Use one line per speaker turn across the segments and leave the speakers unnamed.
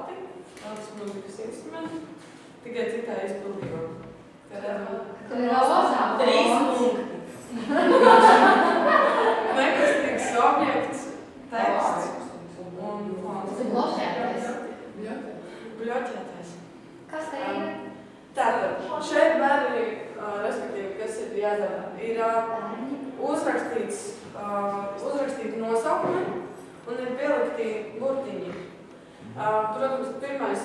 pati, tāds mūzikas instruments, tikai citā izpildījumā.
Tur ir rozā.
3 punkti.
Nekustīgs objekts, teksts un fons.
Tas ir bloķētais.
Bloķētais.
Kas te ir?
Tātad, šeit bērni, respektīvi, kas ir jādara, ir uzrakstīti nosaukumi un ir pielikti burtiņi. Protams, pirmais,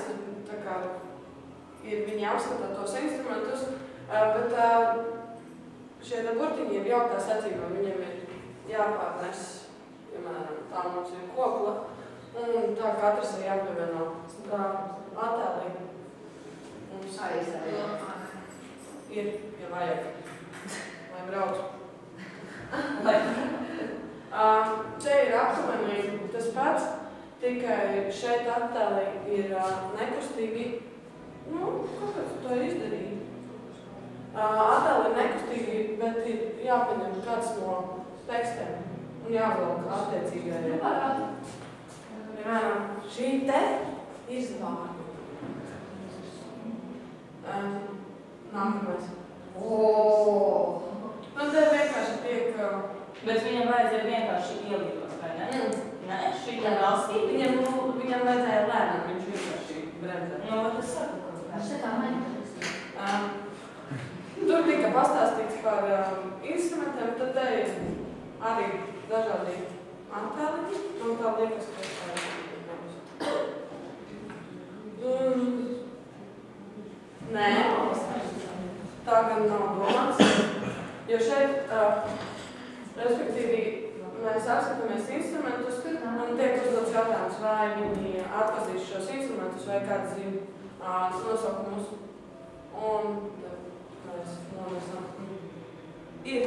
tā kā, ir viņi apskatā tos instrumentus, bet šie burtiņi ir jauktā secībā, viņiem ir jāpārnes, piemēram, tā mums ir kokla, un tā katrs ir jāpievieno attēlī. Mums ir, ja vajag, lai brauc. Te ir aptuveni tas pats, tikai šeit attēlī ir nekustīgi, kāpēc to izdarīt? Attēli ir nekustīgi, bet ir jāpaņem kāds no tekstiem un jāvelk attiecīgajai. Piemēram, šī te izvārdu. Nākamais. Te vienkārši tiek...
Bet viņam vajadzēja vienkārši ielīdot, vai ne? Nē, šī tā valstī.
Viņam vajadzēja lēnām, viņš vienkārši bremzē.
Tas saku, ka
Šitā maņa.
Tur tika pastāstīts par instrumentiem, tad te ir arī dažādi attēli. Man tā liekas, ka nē, tā gan nav domāts, jo šeit, respektīvi, mēs apskatāmies instrumentus un tiek uzdots jautājums, vai viņi atpazīst šos instrumentus vai kāds zina nosaukumus. Un mēs nonesam. Ir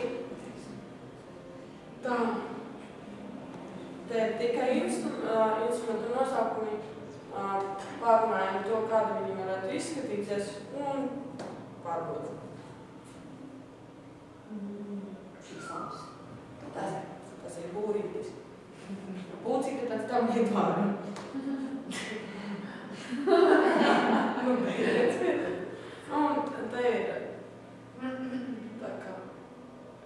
tā, te ir tikai instrumentu nosaukumi, pārunājam to, kāda viņi varētu izskatīties un pārbūt.
šīs labs.
Tas ir būrītis. Būcīka tad tam iedvāra. Un te ir tā kā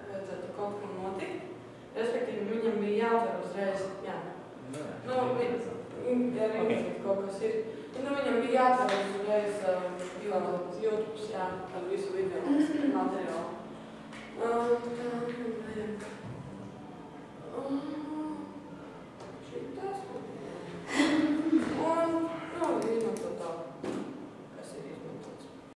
redzētu kaut ko notikt. Respektīvi, viņam bija jāatver uzreiz, jā. Arī kaut kas ir. Viņam bija jāatver uzreiz YouTube, jā, ar visu video materiālu.